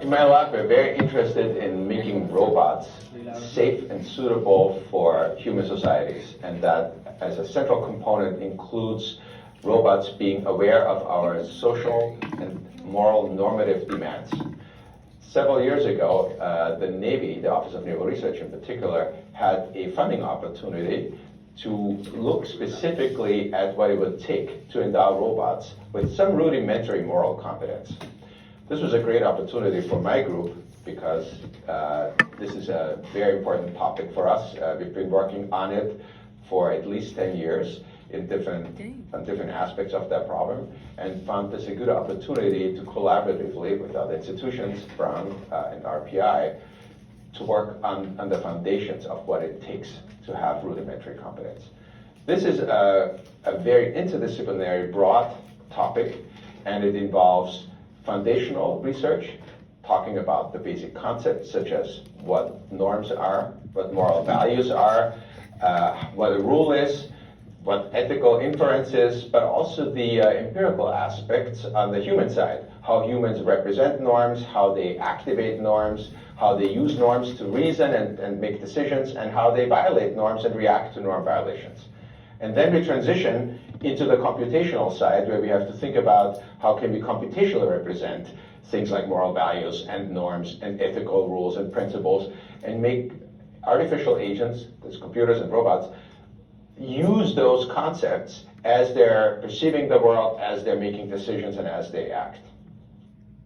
In my lab, we're very interested in making robots safe and suitable for human societies, and that as a central component includes robots being aware of our social and moral normative demands. Several years ago, the Navy, the Office of Naval Research in particular, had a funding opportunity to look specifically at what it would take to endow robots with some rudimentary moral competence. This was a great opportunity for my group because this is a very important topic for us. We've been working on it for at least 10 years in different aspects of that problem, and found this a good opportunity to collaboratively with other institutions from and RPI to work on the foundations of what it takes to have rudimentary competence. This is a very interdisciplinary, broad topic, and it involves foundational research, talking about the basic concepts such as what norms are, what moral values are, what a rule is, what ethical inference is, but also the empirical aspects on the human side, how humans represent norms, how they activate norms, how they use norms to reason and make decisions, and how they violate norms and react to norm violations. And then we transition into the computational side, where we have to think about how can we computationally represent things like moral values and norms and ethical rules and principles, and make artificial agents, those computers and robots, use those concepts as they're perceiving the world, as they're making decisions, and as they act.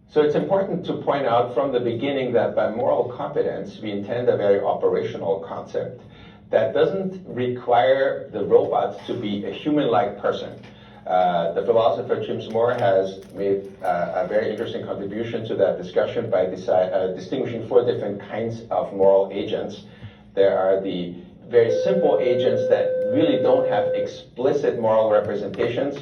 So it's important to point out from the beginning that by moral competence, we intend a very operational concept that doesn't require the robot to be a human-like person. The philosopher James Moore has made a very interesting contribution to that discussion by distinguishing 4 different kinds of moral agents. There are the very simple agents that really don't have explicit moral representations.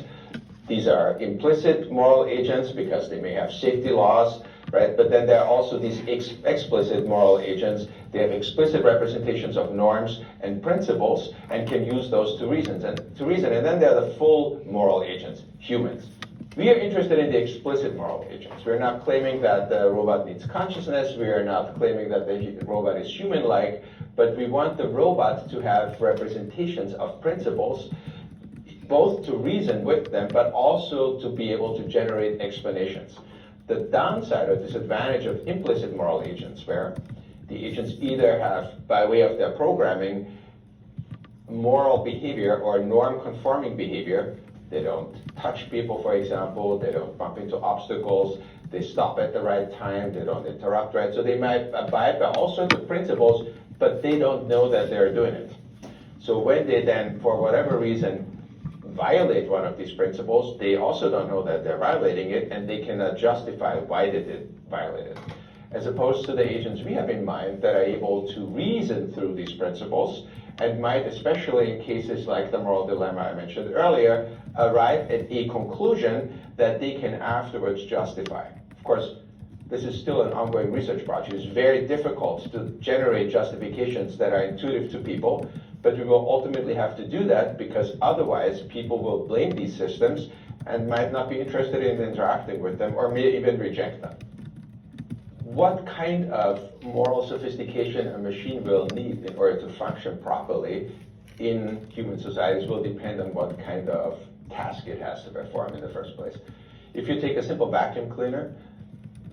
These are implicit moral agents because they may have safety laws, right? But then there are also these explicit moral agents. They have explicit representations of norms and principles and can use those to reason. And then there are the full moral agents, humans. We are interested in the explicit moral agents. We're not claiming that the robot needs consciousness. We are not claiming that the robot is human-like, but we want the robot to have representations of principles, both to reason with them, but also to be able to generate explanations. The downside or disadvantage of implicit moral agents, where the agents either have, by way of their programming, moral behavior or norm-conforming behavior. They don't touch people, for example. They don't bump into obstacles. They stop at the right time. They don't interrupt, right? So they might abide by all sorts of principles, but they don't know that they're doing it. So when they then, for whatever reason, violate one of these principles, they also don't know that they're violating it, and they cannot justify why they did violate it. As opposed to the agents we have in mind that are able to reason through these principles and might, especially in cases like the moral dilemma I mentioned earlier, arrive at a conclusion that they can afterwards justify. Of course, this is still an ongoing research project. It's very difficult to generate justifications that are intuitive to people, but we will ultimately have to do that because otherwise people will blame these systems and might not be interested in interacting with them or may even reject them. What kind of moral sophistication a machine will need in order to function properly in human societies will depend on what kind of task it has to perform in the first place. If you take a simple vacuum cleaner,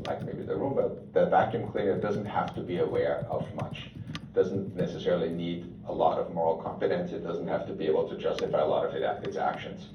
like maybe the Roomba, the vacuum cleaner doesn't have to be aware of much. Doesn't necessarily need a lot of moral competence. It doesn't have to be able to justify a lot of its actions.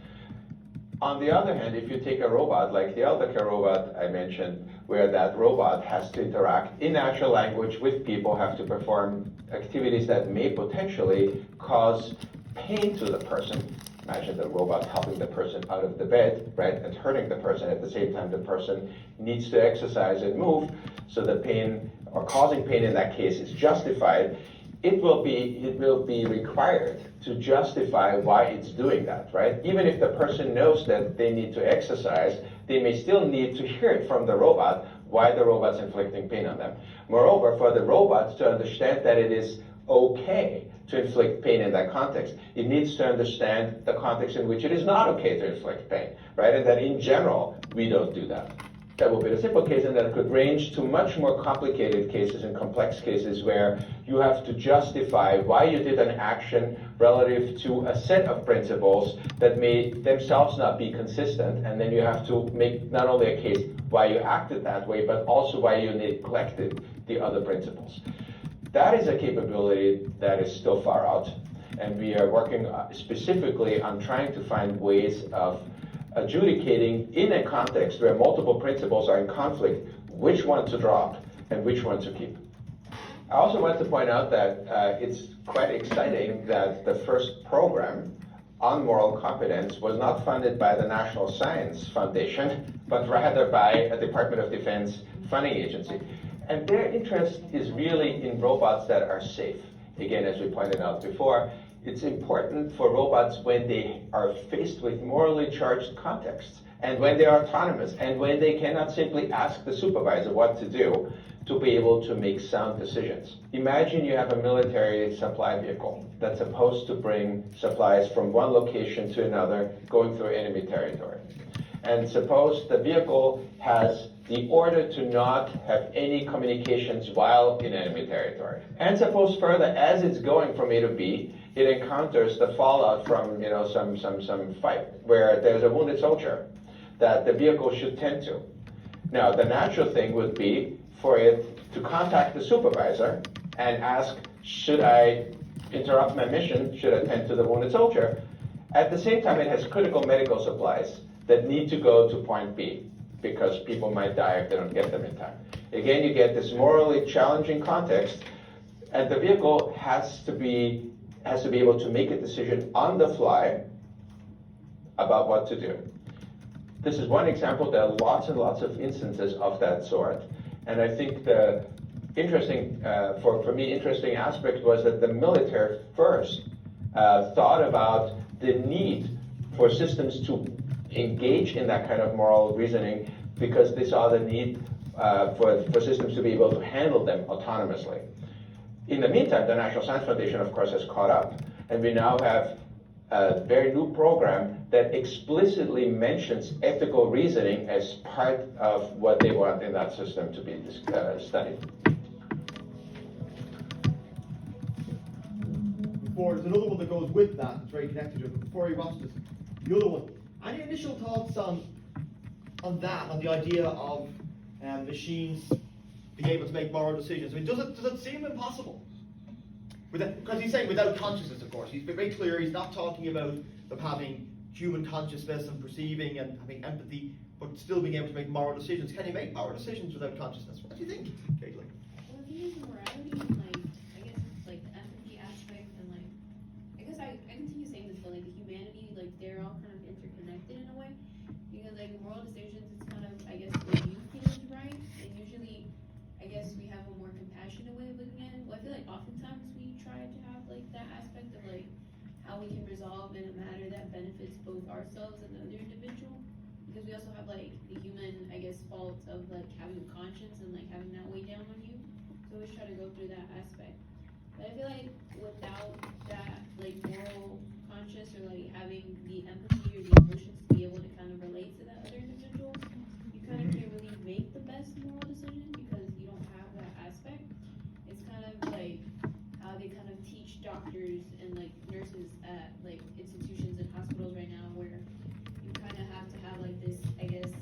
On the other hand, if you take a robot like the Eldercare robot I mentioned, where that robot has to interact in natural language with people, have to perform activities that may potentially cause pain to the person. Imagine the robot helping the person out of the bed, right, and hurting the person at the same time the person needs to exercise and move, so the pain, or causing pain in that case, is justified. It will be required to justify why it's doing that, right? Even if the person knows that they need to exercise, they may still need to hear it from the robot why the robot's inflicting pain on them. Moreover, for the robot to understand that it is okay to inflict pain in that context, it needs to understand the context in which it is not okay to inflict pain, right? And that in general, we don't do that. That would be the simple case, and that could range to much more complicated cases and complex cases where you have to justify why you did an action relative to a set of principles that may themselves not be consistent, and then you have to make not only a case why you acted that way, but also why you neglected the other principles. That is a capability that is still far out, and we are working specifically on trying to find ways of adjudicating in a context where multiple principles are in conflict, which one to drop and which one to keep. I also want to point out that it's quite exciting that the first program on moral competence was not funded by the National Science Foundation, but rather by a Department of Defense funding agency. And their interest is really in robots that are safe. Again, as we pointed out before, it's important for robots when they are faced with morally charged contexts, and when they are autonomous, and when they cannot simply ask the supervisor what to do, to be able to make sound decisions. Imagine you have a military supply vehicle that's supposed to bring supplies from one location to another, going through enemy territory. And suppose the vehicle has the order to not have any communications while in enemy territory. And suppose further, as it's going from A to B, it encounters the fallout from some fight where there's a wounded soldier that the vehicle should tend to. Now, the natural thing would be for it to contact the supervisor and ask, should I interrupt my mission, should I tend to the wounded soldier? At the same time, it has critical medical supplies that need to go to point B, because people might die if they don't get them in time. Again, you get this morally challenging context, and the vehicle has to be able to make a decision on the fly about what to do. This is one example. There are lots and lots of instances of that sort. And I think the interesting, for me, interesting aspect was that the military first thought about the need for systems to engage in that kind of moral reasoning, because they saw the need for systems to be able to handle them autonomously. In the meantime, the National Science Foundation, of course, has caught up, and we now have a very new program that explicitly mentions ethical reasoning as part of what they want in that system to be studied. There's another one that goes with that, it's very connected to it, but before you watch this, the other one, any initial thoughts on that, on the idea of machines being able to make moral decisions? I mean, does it seem impossible? Because he's saying without consciousness, of course. He's been very clear, he's not talking about them having human consciousness and perceiving and having empathy, but still being able to make moral decisions. Can you make moral decisions without consciousness? What do you think, Caitlin? Well, if you use morality, like, I guess it's like the empathy aspect, and like, I guess I continue saying this, but like the humanity, like they're all kind of interconnected in a way, because like moral decisions, it's kind of, I guess, what you feel is right, and usually, I guess we have a more compassionate way of looking at it. Well, I feel like oftentimes we try to have like that aspect of like how we can resolve in a manner that benefits both ourselves and the other individual, because we also have like the human, I guess, fault of like having a conscience and like having that weigh down on you. So always try to go through that aspect. But I feel like without that like moral conscious or like having the empathy or the emotions to be able to kind of relate to that other individual, you kind of can't really make the best moral decision because you don't have that aspect. It's kind of like how they kind of teach doctors and like nurses at like institutions and hospitals right now, where you kind of have to have like this, I guess,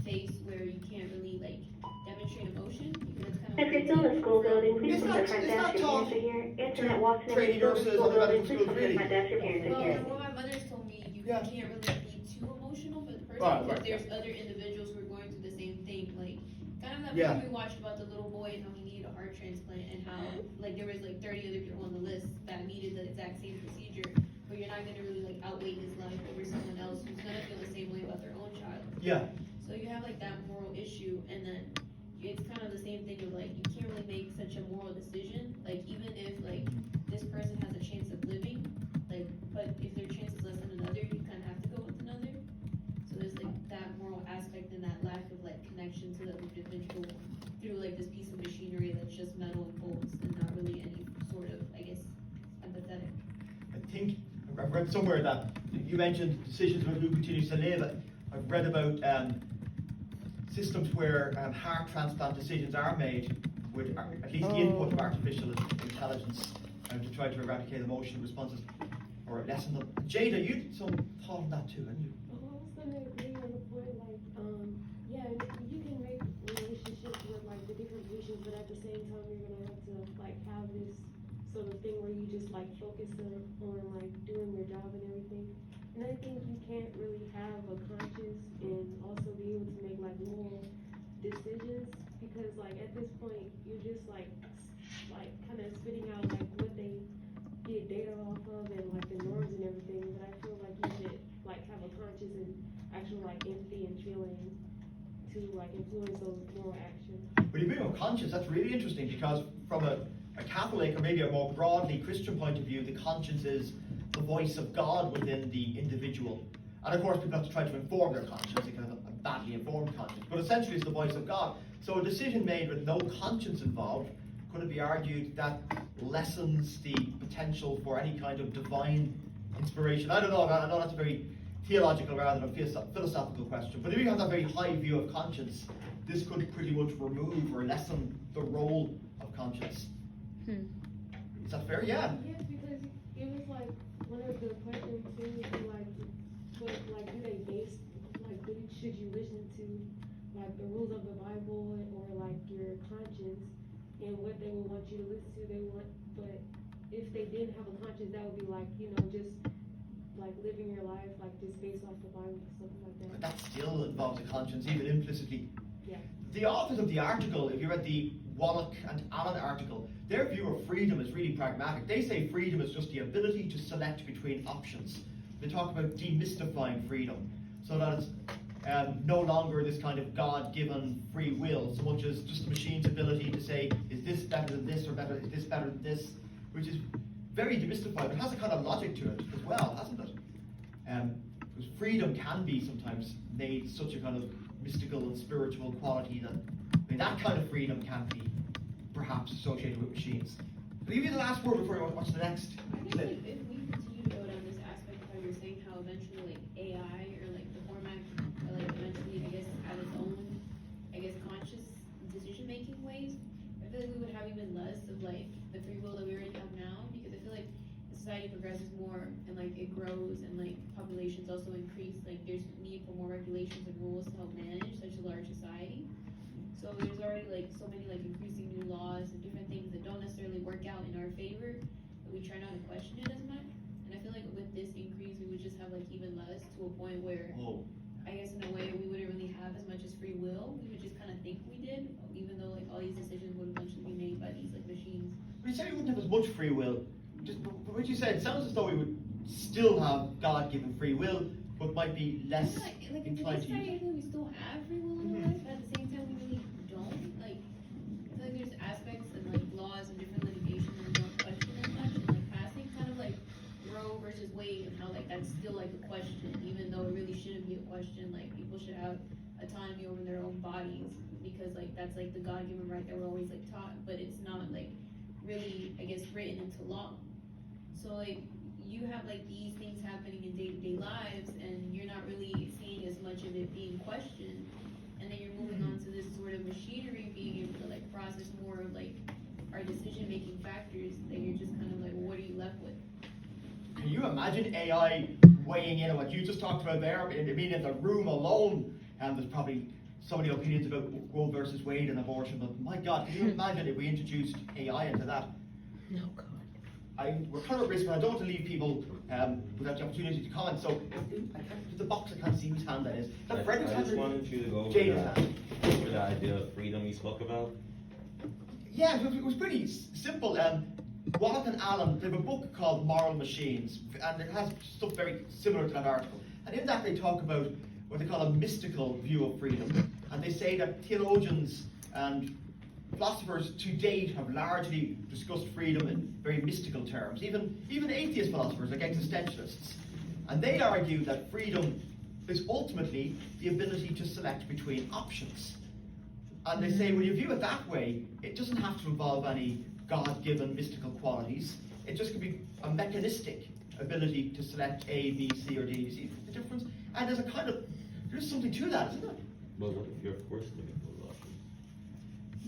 face where you can't really like demonstrate emotion, because it's kind of If you're still in the school building, please It's come to not- the front it's not desk. Your taught parents are here. Internet walks and training everything. nurses, School other building, medical please school come to the front training. desk. Your parents are well, here. from what my mother's told me, you Yeah. can't really be too emotional for the person, Right, because right, there's other individuals who are going through the same thing, like kind of that Yeah. movie we watched about the little boy and how he needed a heart transplant, and how like there was like 30 other people on the list that needed the exact same procedure, but you're not gonna really like outweigh his life over someone else who's gonna feel the same way about their own child. Yeah. So you have like that moral issue, and then it's kind of the same thing of like you can't really make such a moral decision, like even if like this person has a chance of living, like, but if their chance is less than another, you kind of have to go with another. So there's like that moral aspect and that lack of like connection to the individual through like this piece of machinery that's just metal and bolts and not really any sort of, I guess, empathetic. I think I've read somewhere that you mentioned decisions about who continues to live. I've read about systems where heart transplant decisions are made with at least the input of artificial intelligence to try to eradicate emotional responses or lessen them. Jada, you had some thought on that too, hadn't you? I was gonna agree on the point, like, yeah, you can make relationships with like the different patients, but at the same time, you're gonna have to like have this sort of thing where you just like focus on like doing your job and everything. And I think you can't really have a conscience and also be able to make like moral decisions because like at this point, you're just like kind of spitting out like what they get data off of and like the norms and everything, but I feel like you should like have a conscience and actual like empathy and feeling to like influence those moral actions. When you bring up conscience, that's really interesting because from a Catholic or maybe a more broadly Christian point of view, the conscience is the voice of God within the individual. And of course, people have to try to inform their conscience, they can have a badly informed conscience, but essentially it's the voice of God. So a decision made with no conscience involved, could it be argued that lessens the potential for any kind of divine inspiration? I don't know, I know that's a very theological rather than a philosophical question, but if you have that very high view of conscience, this could pretty much remove or lessen the role of conscience. Is that fair? Yeah. Yes, because it was like one of the questions too, like, what, like, do they base, like, what should you listen to, like, the rules of the Bible or like your conscience, and what they would want you to listen to, but if they didn't have a conscience, that would be like, you know, just like living your life like just based off the Bible, something like But that. that still involves a conscience, even implicitly. Yeah. The authors of the article, if you read the Wallach and Allen article, their view of freedom is really pragmatic. They say freedom is just the ability to select between options. They talk about demystifying freedom, so that it's no longer this kind of God-given free will, so much as just the machine's ability to say, is this better than this, or is this better than this, which is very demystified. It has a kind of logic to it as well, hasn't it? Because freedom can be sometimes made such a kind of mystical and spiritual quality that, I mean, that kind of freedom can be perhaps associated with machines. But give you the last word before you watch the next I guess clip. like, if we continue to go down this aspect of how you're saying how eventually like AI or like the format or like eventually I guess have its own conscious decision making ways, I feel like we would have even less of like the free will that we already have now, because I feel like as society progresses more and like it grows and like populations also increase, like there's need for more regulations and rules to help manage such a large society. So there's already like so many like increasing new laws and different things that don't necessarily work out in our favor, but we try not to question it as much. And I feel like with this increase, we would just have like even less, to a point where Oh. I guess in a way we wouldn't really have as much as free will. We would just kind of think we did, even though like all these decisions would eventually be made by these like machines. When you say we wouldn't have as much free will, just what you said, it sounds as though we would still have God-given free will, but might be less Like in inclined to society, I use it. think we still have free will in our life, but at the same time we really don't. Like I feel like there's aspects and like laws and different litigation that we don't question as much, and like passing kind of like Roe versus Wade and how like that's still like a question, even though it really shouldn't be a question. Like people should have autonomy over their own bodies, because like that's like the God-given right that we're always like taught, but it's not like really, I guess, written into law. So like you have like these things happening in day-to-day lives, and you're not really seeing as much of it being questioned, and then you're moving on to this sort of machinery being able to like process more of like our decision-making factors, that you're just kind of like, well, what are you left with? Can you imagine AI weighing in on what you just talked about there? I mean, in the room alone, there's probably so many opinions about Roe versus Wade and abortion, but my God, can you imagine if we introduced AI into that? No, God. We're kind of at risk, but I don't want to leave people without the opportunity to comment. So, the box, I can't see whose hand that is. Is that Frederick's I hand just or wanted you to go over Jada's hand? the idea of freedom you spoke about. Yeah, it was pretty simple. Wallach and Allen, they have a book called Moral Machines, and it has stuff very similar to that article. And in that they talk about what they call a mystical view of freedom. And they say that theologians and philosophers to date have largely discussed freedom in very mystical terms, even atheist philosophers like existentialists. And they argue that freedom is ultimately the ability to select between options. And they say, when you view it that way, it doesn't have to involve any God-given mystical qualities. It just can be a mechanistic ability to select A, B, C, or D. You see the difference? And there's something to that, isn't there? But what if you're forced to make those options?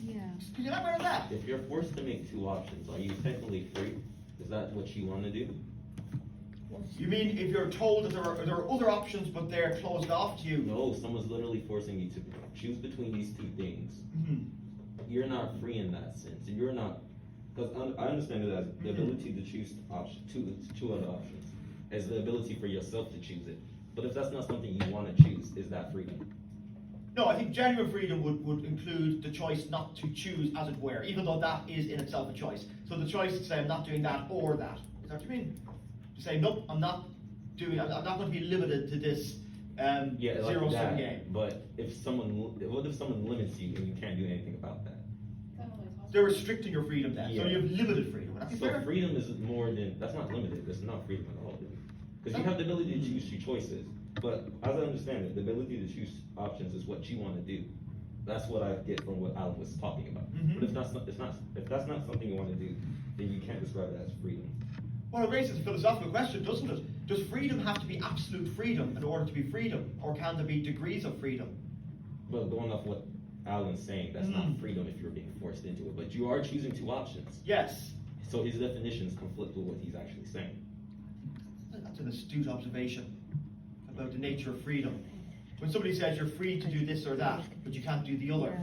Yeah. Can you elaborate on that? If you're forced to make two options, are you technically free? Is that what you wanna do? You mean if you're told that there are other options, but they're closed off to you? No, someone's literally forcing you to choose between these two things. Mhm. You're not free in that sense. You're not, because I understand it as the ability to choose two other options, as the ability for yourself to choose it. But if that's not something you want to choose, is that freedom? No, I think genuine freedom would include the choice not to choose, as it were, even though that is in itself a choice. So the choice to say, I'm not doing that or that. Is that what you mean? To say, nope, I'm not going to be limited to this Yeah, like zero-sum that. game. But what if someone limits you and you can't do anything about that? Kind of like They're restricting your freedom then. So Yeah. you have limited freedom. Would that be So fair? freedom is more than, that's not limited, that's not freedom at all. Because you have the ability to choose your choices, but as I understand it, the ability to choose options is what you want to do. That's what I get from what Alan was talking about. Mhm. But if that's not something you want to do, then you can't describe it as freedom. Well, it raises a philosophical question, doesn't it? Does freedom have to be absolute freedom in order to be freedom? Or can there be degrees of freedom? But going off what Alan's saying, that's not freedom if you're being forced into it, but you are choosing two options. Yes. So his definitions conflict with what he's actually saying. That's an astute observation about the nature of freedom. When somebody says you're free to do this or that, but you can't do the other.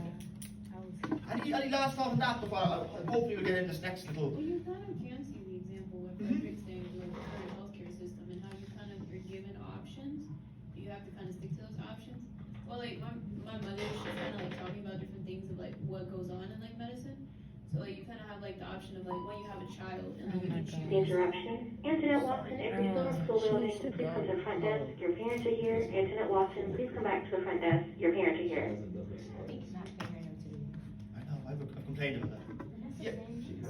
Any last thought on that before hopefully we'll get into this next little. Well, you kind of can see the example what Frederick's saying with the current healthcare system and how you kind of are given options. You have to kind of stick to those options. Well, like my mother, she's kind of like talking about different things of like what goes on in like medicine. So like you kind of have like the option of like when you have a child and like you can choose. Interruption. Internet Watson, every summer school building, please come to the front desk. Your parents are here. Internet Watson, please come back to the front desk. Your parents are here. I know, I've complained about that. Yeah.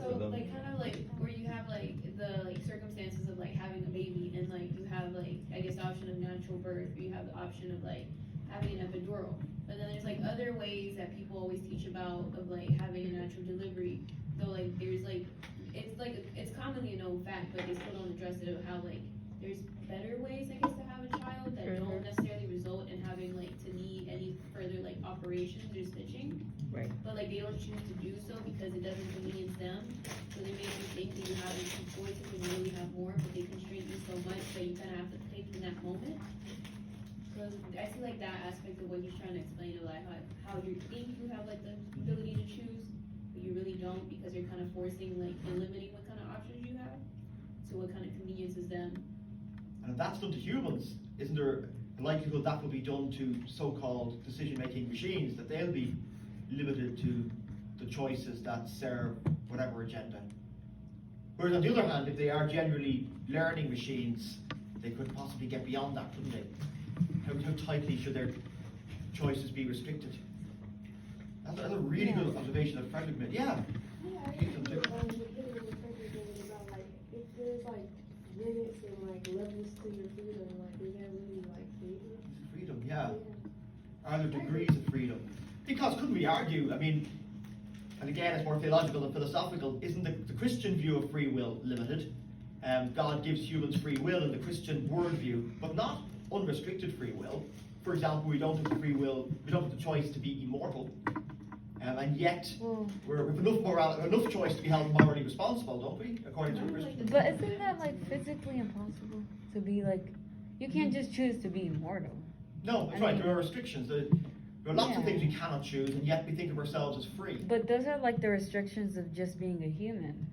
So like kind of like where you have like the like circumstances of like having a baby and like you have like I guess the option of natural birth or you have the option of like having an epidural. But then there's like other ways that people always teach about of like having a natural delivery. Though like there's like it's commonly a known fact, but they still don't address it of how like there's better ways I guess to have a child that don't necessarily result in having like to need any further like operations or stitching. Right. But like they don't choose to do so because it doesn't convenience them. So they make you think that you have two choices and you really have more, but they constrain you so much that you kind of have to pick in that moment. So I see like that aspect of what he's trying to explain of like how you think you have like the ability to choose, but you really don't because you're kind of forcing like and limiting what kind of options you have to what kind of conveniences them. And if that's done to humans, isn't there a likelihood that will be done to so-called decision-making machines, that they'll be limited to the choices that serve whatever agenda? Whereas on the other hand, if they are generally learning machines, they could possibly get beyond that, couldn't they? How tightly should their choices be restricted? That's a really good observation that Frederick made. Yeah. Yeah, I think with hitting the perfect thing is about like if there's like limits and like levels to your freedom, like is that really like freedom? Freedom, yeah. Are there degrees of freedom? Because couldn't we argue, I mean, and again it's more theological than philosophical, isn't the Christian view of free will limited? God gives humans free will in the Christian worldview, but not unrestricted free will. For example, we don't have the free will, we don't have the choice to be immortal. And yet, we have enough choice to be held morally responsible, don't we? According to the Christian. But isn't that like physically impossible to be like? You can't just choose to be immortal. No, that's I right. mean- There are restrictions. There are lots of Yeah. things we cannot choose, and yet we think of ourselves as free. But those are like the restrictions of just being a human.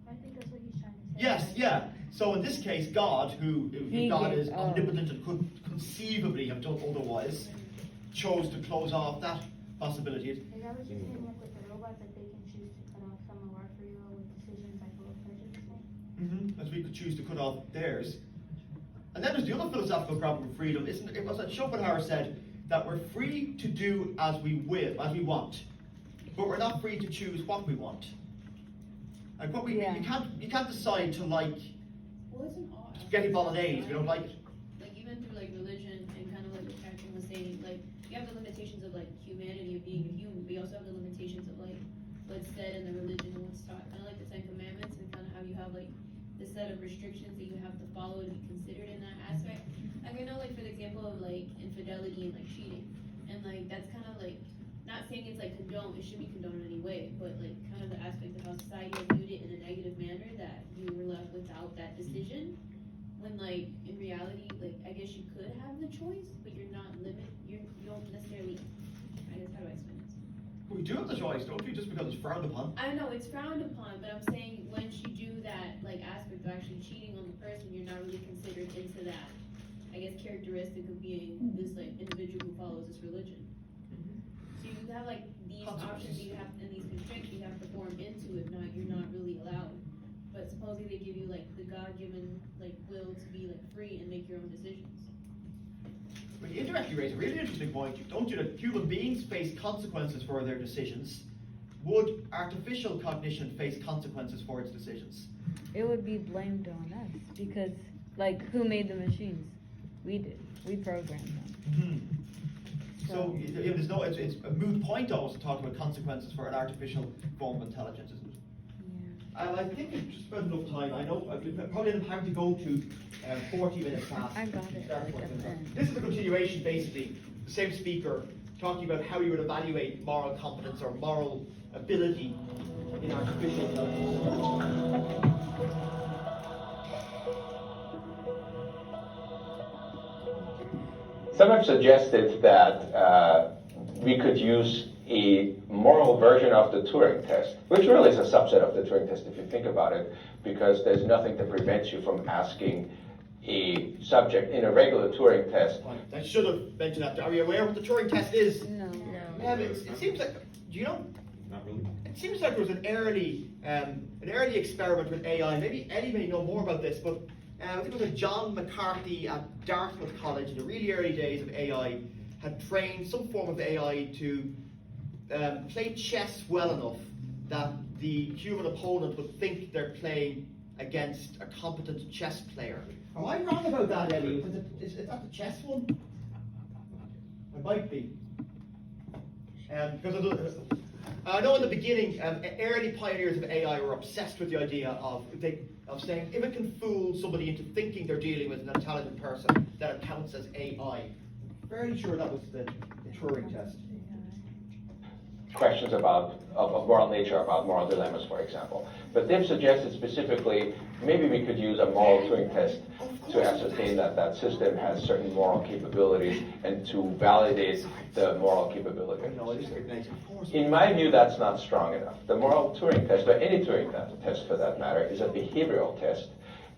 I think that's what he's trying to say. Yes, yeah. So in this case, God, who He God gave- is omnipotent and could conceivably have done otherwise, chose to close off that possibility. Is that what you're saying, like with the robots, that they can choose to cut off some of our free will with decisions like what Frederick was saying? As we could choose to cut off theirs. And then there's the other philosophical problem of freedom, isn't it? It was that Schopenhauer said that we're free to do as we will, as we want, but we're not free to choose what we want. Like what Yeah. you can't decide to like Well, it's an all spaghetti bolognese if you don't like it. like even through like religion and kind of like what Catherine was saying, like you have the limitations of like humanity of being a human, but you also have the limitations of like what's said in the religion and what's taught. Kind of like the Ten Commandments and kind of how you have like the set of restrictions that you have to follow to be considered in that aspect. Like I know like for the example of like infidelity and like cheating, And like, that's kind of like, not saying it's like condoned, it should be condoned in any way, but like, kind of the aspect of how society has viewed it in a negative manner, that you were left without that decision. When like, in reality, like, I guess you could have the choice, but you're not you don't necessarily, I guess, how do I explain this? We do have the choice, don't we, just because it's frowned upon? I know it's frowned upon, but I'm saying once you do that, like, aspect of actually cheating on the person, you're not really considered into that, I guess, characteristic of being this, like, individual who follows this religion. So you have, like, these options you have, and these constraints you have to form into it, you're not really allowed. But supposedly they give you, like, the God-given, like, will to be, like, free and make your own decisions. Well, you indirectly raise a really interesting point, don't you, that human beings face consequences for their decisions. Would artificial cognition face consequences for its decisions? It would be blamed on us because, like, who made the machines? We did. We programmed them. So there's no, it's a moot point almost to talk about consequences for an artificial form of intelligence, isn't it? I think we've just spent enough time. I know I've probably end up having to go to 40 minutes past. I got it. Start Like 40 at minutes the past. end. This is a continuation, basically. The same speaker talking about how you would evaluate moral competence or moral ability in artificial intelligence. Some have suggested that we could use a moral version of the Turing test, which really is a subset of the Turing test if you think about it, because there's nothing that prevents you from asking a subject in a regular Turing test. I should have mentioned that. Are you aware what the Turing test is? No. It seems like, do you know? Not really. It seems like there was an early experiment with AI. Maybe Eddie may know more about this, but I think it was a John McCarthy at Dartmouth College in the really early days of AI had trained some form of AI to play chess well enough that the human opponent would think they're playing against a competent chess player. Am I wrong about that, Eddie? Is that the chess one? It might be. Because I know in the beginning, early pioneers of AI were obsessed with the idea of saying if it can fool somebody into thinking they're dealing with an intelligent person, that it counts as AI. Fairly sure that was the Turing test. Questions of moral nature, about moral dilemmas, for example. But they've suggested specifically, maybe we could use a moral Turing test to ascertain that that system has certain moral capabilities and to validate the moral capability. In my view, that's not strong enough. The moral Turing test, or any Turing test for that matter, is a behavioral test,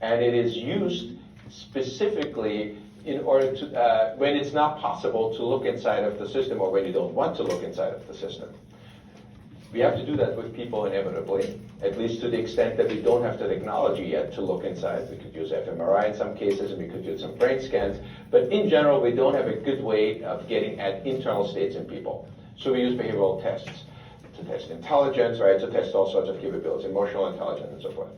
and it is used specifically in order to, when it's not possible to look inside of the system or when you don't want to look inside of the system. We have to do that with people inevitably, at least to the extent that we don't have the technology yet to look inside. We could use fMRI in some cases, and we could use some brain scans, but in general, we don't have a good way of getting at internal states in people. So we use behavioral tests to test intelligence, right, to test all sorts of capabilities, emotional intelligence and so forth.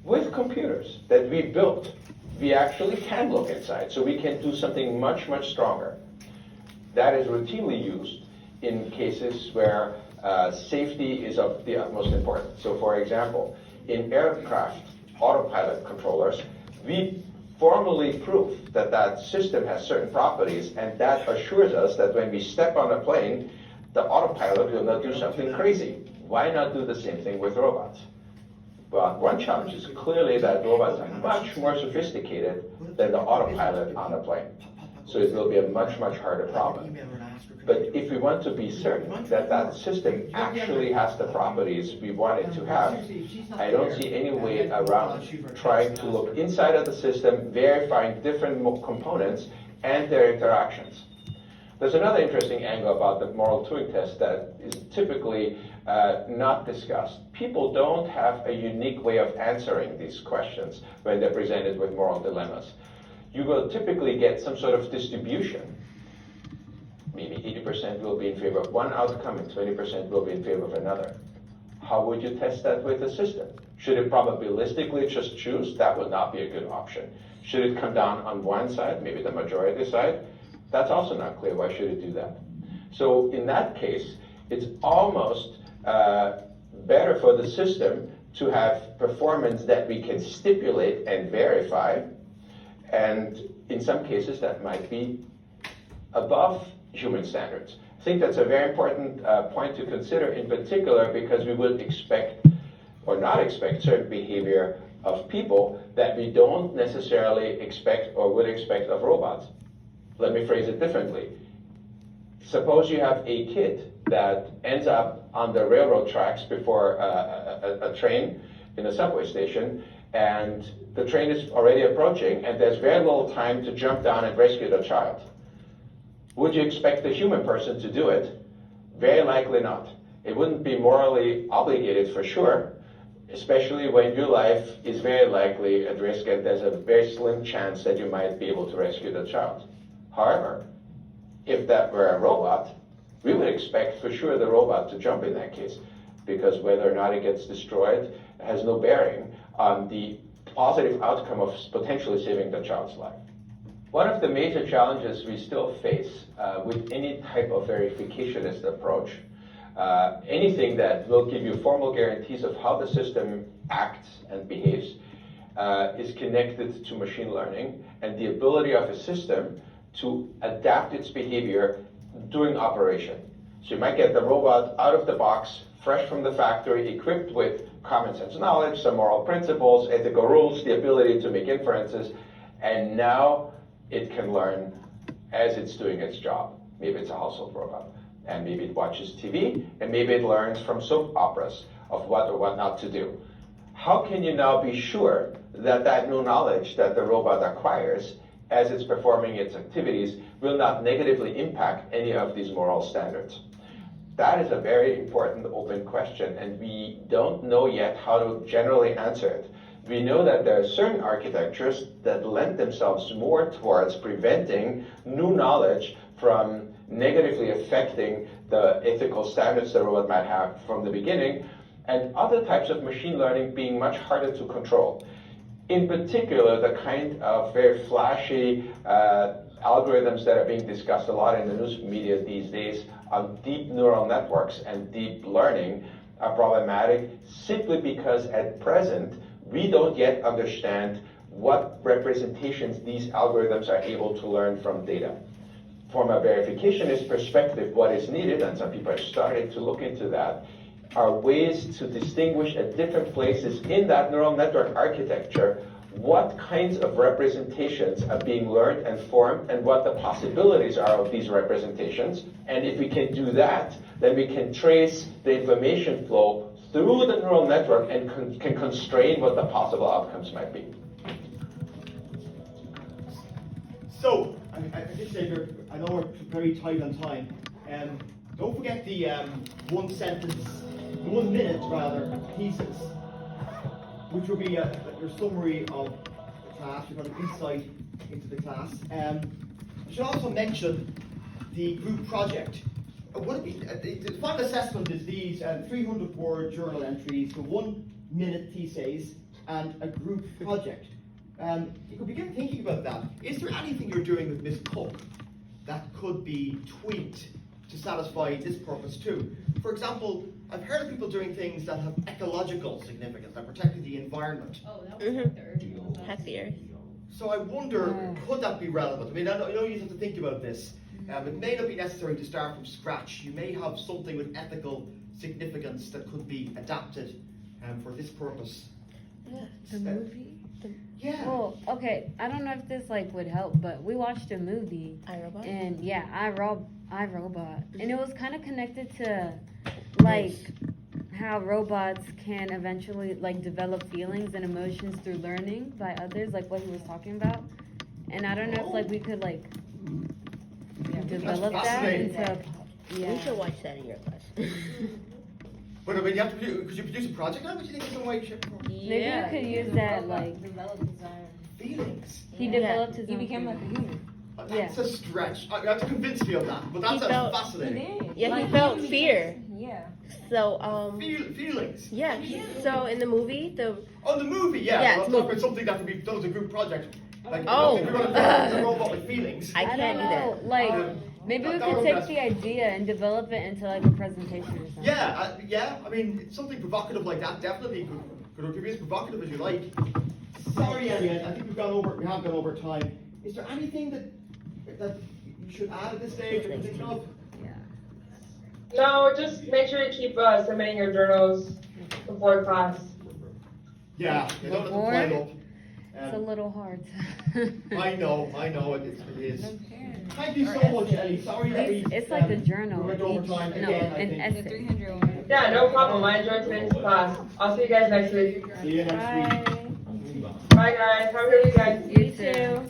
With computers that we built, we actually can look inside, so we can do something much, much stronger. That is routinely used in cases where safety is of the utmost importance. So for example, in aircraft autopilot controllers, we formally prove that that system has certain properties, and that assures us that when we step on a plane, the autopilot will not do something crazy. Why not do the same thing with robots? Well, one challenge is clearly that robots are much more sophisticated than the autopilot on a plane. So it will be a much, much harder problem. But if we want to be certain that that system actually has the properties we want it to have, I don't see any way around trying to look inside of the system, verifying different components and their interactions. There's another interesting angle about the moral Turing test that is typically not discussed. People don't have a unique way of answering these questions when they're presented with moral dilemmas. You will typically get some sort of distribution. Maybe 80% will be in favor of one outcome and 20% will be in favor of another. How would you test that with a system? Should it probabilistically just choose? That would not be a good option. Should it come down on one side, maybe the majority side? That's also not clear. Why should it do that? So in that case, it's almost better for the system to have performance that we can stipulate and verify. And in some cases, that might be above human standards. I think that's a very important point to consider, in particular because we would expect or not expect certain behavior of people that we don't necessarily expect or would expect of robots. Let me phrase it differently. Suppose you have a kid that ends up on the railroad tracks before a train in a subway station, and the train is already approaching, and there's very little time to jump down and rescue the child. Would you expect the human person to do it? Very likely not. It wouldn't be morally obligated for sure, especially when your life is very likely at risk and there's a very slim chance that you might be able to rescue the child. However, if that were a robot, we would expect for sure the robot to jump in that case, because whether or not it gets destroyed has no bearing on the positive outcome of potentially saving the child's life. One of the major challenges we still face with any type of verificationist approach, anything that will give you formal guarantees of how the system acts and behaves, is connected to machine learning and the ability of a system to adapt its behavior during operation. So you might get the robot out of the box, fresh from the factory, equipped with common sense knowledge, some moral principles, ethical rules, the ability to make inferences, and now it can learn as it's doing its job. Maybe it's a household robot, and maybe it watches TV, and maybe it learns from soap operas of what or what not to do. How can you now be sure that that new knowledge that the robot acquires as it's performing its activities will not negatively impact any of these moral standards? That is a very important open question, and we don't know yet how to generally answer it. We know that there are certain architectures that lend themselves more towards preventing new knowledge from negatively affecting the ethical standards the robot might have from the beginning, and other types of machine learning being much harder to control. In particular, the kind of very flashy algorithms that are being discussed a lot in the news media these days on deep neural networks and deep learning are problematic simply because at present we don't yet understand what representations these algorithms are able to learn from data. From a verificationist perspective, what is needed, and some people are starting to look into that, are ways to distinguish at different places in that neural network architecture what kinds of representations are being learned and formed and what the possibilities are of these representations. And if we can do that, then we can trace the information flow through the neural network and can constrain what the possible outcomes might be. So, I just say, I know we're very tight on time. Don't forget the 1 sentence, the 1 minute rather, pieces, which will be your summary of the class, your kind of insight into the class. I should also mention the group project. The final assessment is these 300-word journal entries, the 1 minute thesis, and a group project. You could begin thinking about that. Is there anything you're doing with Miss Cook that could be tweaked to satisfy this purpose too? For example, I've heard of people doing things that have ecological significance, like protecting the environment. Oh, that was Hack the earth. So I wonder, could that be relevant? I mean, I know you have to think about this. It may not be necessary to start from scratch. You may have something with ethical significance that could be adapted for this purpose. Yeah, the movie? Yeah. Well, okay, I don't know if this would help, but we watched a movie. iRobot? And yeah, iRobot. And it was kind of connected to how robots can eventually develop feelings and emotions through learning by others, like what he was talking about. And I don't know if we could develop that fascinating. into We should watch that in your class. But I mean, could you produce a project on it? What do you think is the way shape, or form? maybe you could use that Develop his own. Feelings. he developed his He own became like a feelings. human. That's a stretch. You have to convince me of that, but that He sounds felt- fascinating. Yeah, he felt fear. Yeah. So, Feelings. yeah, so in the movie, Oh, the movie, yeah. Yeah, Well, it's I'm talking about something that could be done as a group project. Like, Oh. if you're going to build a robot with feelings. I I can't don't do know, that. maybe we that could would take best- the idea and develop it into a presentation or something. Yeah. I mean, something provocative like that definitely could be as provocative as you like. Sorry, Elliot. I think we have gone over time. Is there anything that should add at this stage or you're thinking of? No, just make sure to keep submitting your journals before class. Yeah, you don't have to Before? pile up. It's a little hard. I know, it is. Okay. Thank you so much, Ellie. Sorry that we. It's like the journal. We went over time No, again, I an think. essay. Yeah, no problem. I enjoyed today's class. I'll see you guys next week. See you next week. Bye guys. Have a good weekend. You too.